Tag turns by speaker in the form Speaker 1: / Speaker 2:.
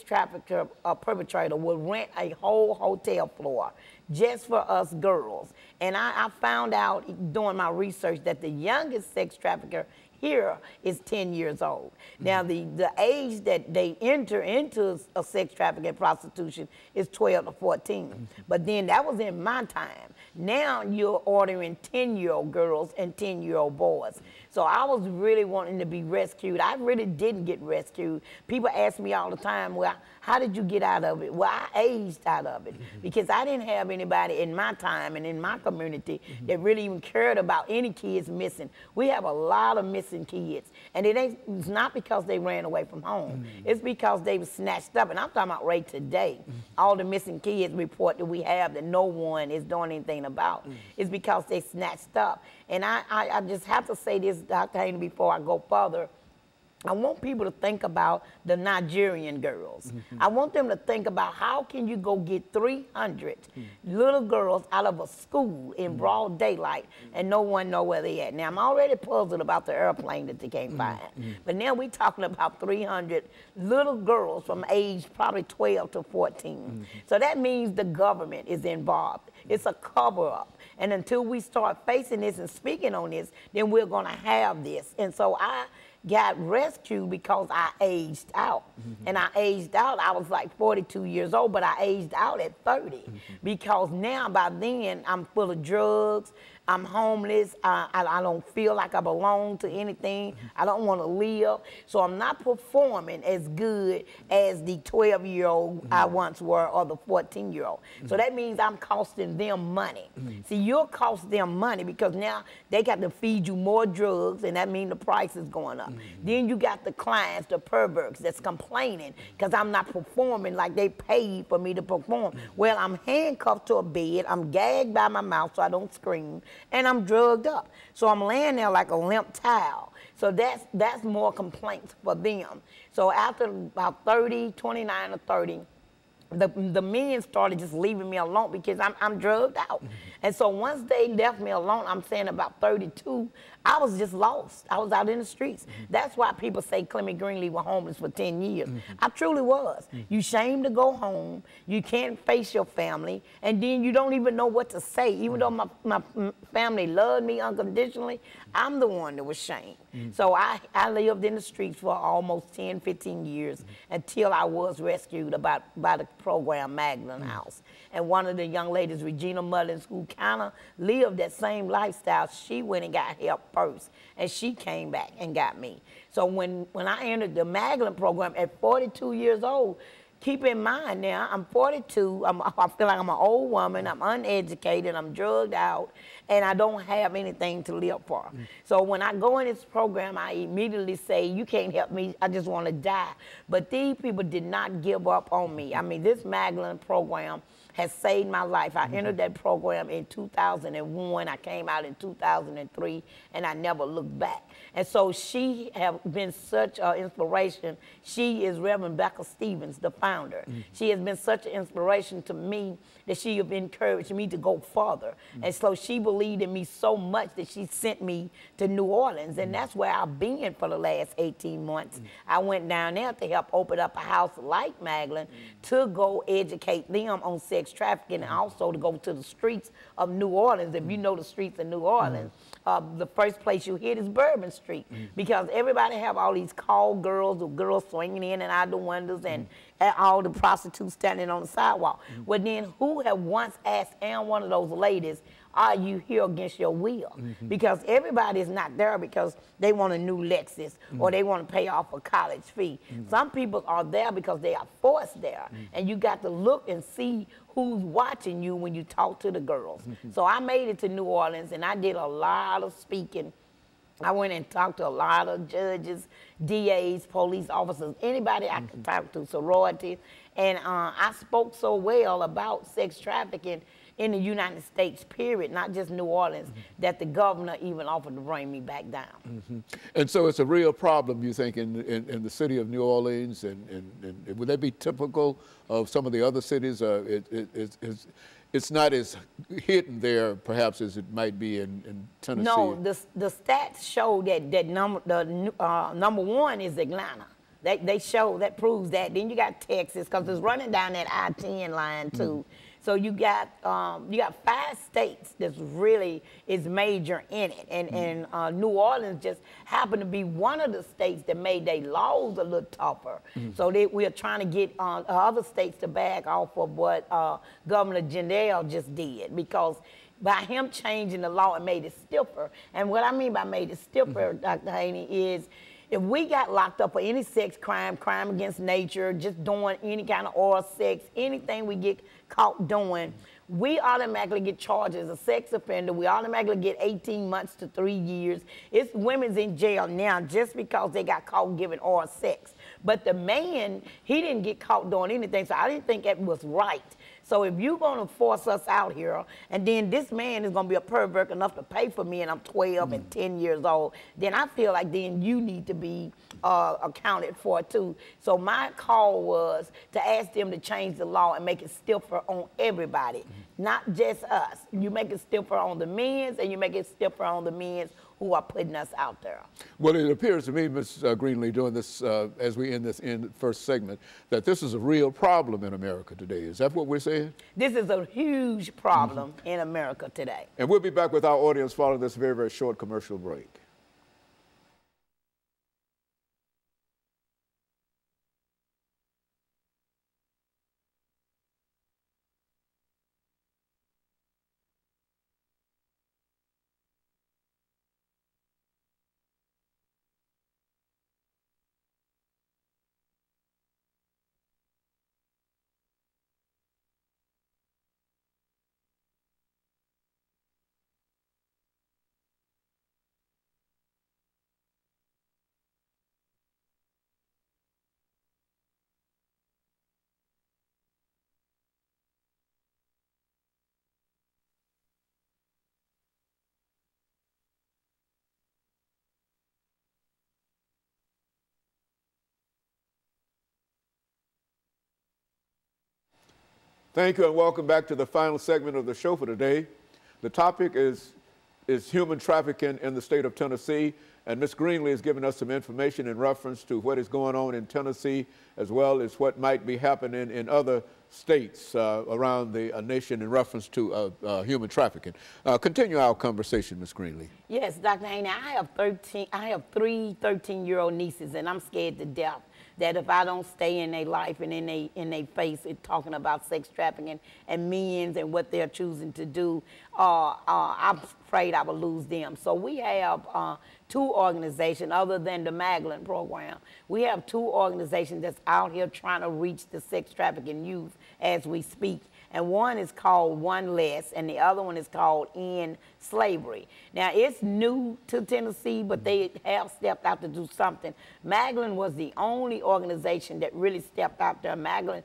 Speaker 1: trafficker perpetrator would rent a whole hotel floor just for us girls. And I found out doing my research that the youngest sex trafficker here is 10 years old. Now, the age that they enter into a sex trafficking and prostitution is 12 to 14. But then that was in my time. Now you're ordering 10-year-old girls and 10-year-old boys. So I was really wanting to be rescued. I really didn't get rescued. People ask me all the time, well, how did you get out of it? Well, I aged out of it because I didn't have anybody in my time and in my community that really even cared about any kids missing. We have a lot of missing kids, and it's not because they ran away from home. It's because they were snatched up, and I'm talking about right today. All the missing kids report that we have that no one is doing anything about. It's because they snatched up. And I just have to say this, Dr. Haney, before I go further. I want people to think about the Nigerian girls. I want them to think about how can you go get 300 little girls out of a school in broad daylight and no one know where they at. Now, I'm already puzzled about the airplane that they can't find. But now we're talking about 300 little girls from age probably 12 to 14. So that means the government is involved. It's a cover-up. And until we start facing this and speaking on this, then we're going to have this. And so I got rescued because I aged out. And I aged out, I was like 42 years old, but I aged out at 30 because now by then I'm full of drugs, I'm homeless, I don't feel like I belong to anything, I don't want to live, so I'm not performing as good as the 12-year-old I once were or the 14-year-old. So that means I'm costing them money. See, you'll cost them money because now they got to feed you more drugs, and that means the price is going up. Then you got the clients, the perverts that's complaining because I'm not performing like they paid for me to perform. Well, I'm handcuffed to a bed, I'm gagged by my mouth so I don't scream, and I'm drugged up. So I'm laying there like a limp towel. So that's more complaints for them. So after about 29 or 30, the men started just leaving me alone because I'm drugged out. And so once they left me alone, I'm saying about 32, I was just lost. I was out in the streets. That's why people say Clement Greenlee was homeless for 10 years. I truly was. You shame to go home, you can't face your family, and then you don't even know what to say. Even though my family loved me unconditionally, I'm the one that was shamed. So I lived in the streets for almost 10, 15 years until I was rescued by the program Magdalene House. And one of the young ladies, Regina Mullins, who kind of lived that same lifestyle, she went and got help first, and she came back and got me. So when I entered the Magdalene program at 42 years old, keep in mind now, I'm 42, I feel like I'm an old woman, I'm uneducated, I'm drugged out, and I don't have anything to live for. So when I go in this program, I immediately say, you can't help me, I just want to die. But these people did not give up on me. I mean, this Magdalene program has saved my life. I entered that program in 2001, I came out in 2003, and I never looked back. And so she has been such an inspiration. She is Reverend Becca Stevens, the founder. She has been such an inspiration to me that she has encouraged me to go further. And so she believed in me so much that she sent me to New Orleans, and that's where I've been for the last 18 months. I went down there to help open up a house like Magdalene to go educate them on sex trafficking and also to go to the streets of New Orleans. If you know the streets of New Orleans, the first place you hit is Bourbon Street because everybody have all these call girls or girls swinging in and out the windows and all the prostitutes standing on the sidewalk. Well, then who have once asked one of those ladies, are you here against your will? Because everybody is not there because they want a new Lexus or they want to pay off a college fee. Some people are there because they are forced there. And you got to look and see who's watching you when you talk to the girls. So I made it to New Orleans and I did a lot of speaking. I went and talked to a lot of judges, DAs, police officers, anybody I could talk to, sororities. And I spoke so well about sex trafficking in the United States, period, not just New Orleans, that the governor even offered to bring me back down.
Speaker 2: And so it's a real problem, you think, in the city of New Orleans, and would that be typical of some of the other cities? It's not as hidden there, perhaps, as it might be in Tennessee.
Speaker 1: No, the stats show that number one is Atlanta. They show, that proves that. Then you got Texas, because it's running down that I-10 line too. So you got 5 states that's really is major in it, and New Orleans just happened to be one of the states that made their laws a little tougher. So we are trying to get other states to back off of what Governor Jindal just did, because by him changing the law, it made it stiffer. And what I mean by made it stiffer, Dr. Haney, is if we got locked up for any sex crime, crime against nature, just doing any kind of oral sex, anything we get caught doing, we automatically get charged as a sex offender. We automatically get 18 months to 3 years. It's women's in jail now just because they got caught giving oral sex. But the man, he didn't get caught doing anything, so I didn't think that was right. So if you're going to force us out here, and then this man is going to be a pervert enough to pay for me, and I'm 12 and 10 years old, then I feel like then you need to be accounted for too. So my call was to ask them to change the law and make it stiffer on everybody, not just us. You make it stiffer on the men's, and you make it stiffer on the men's who are putting us out there.
Speaker 2: Well, it appears to me, Ms. Greenlee, doing this as we end this first segment, that this is a real problem in America today. Is that what we're saying?
Speaker 1: This is a huge problem in America today.
Speaker 2: And we'll be back with our audience following this very, very short commercial break. Thank you and welcome back to the final segment of the show for today. The topic is human trafficking in the state of Tennessee, and Ms. Greenlee has given us some information in reference to what is going on in Tennessee, as well as what might be happening in other states around the nation in reference to human trafficking. Continue our conversation, Ms. Greenlee.
Speaker 1: Yes, Dr. Haney, I have 3 13-year-old nieces, and I'm scared to death that if I don't stay in their life and in their face talking about sex trafficking and men's and what they're choosing to do, I'm afraid I will lose them. So we have 2 organizations other than the Magdalene program. We have 2 organizations that's out here trying to reach the sex trafficking youth as we speak. And one is called One Less, and the other one is called End Slavery. Now, it's new to Tennessee, but they have stepped out to do something. Magdalene was the only organization that really stepped out there. Magdalene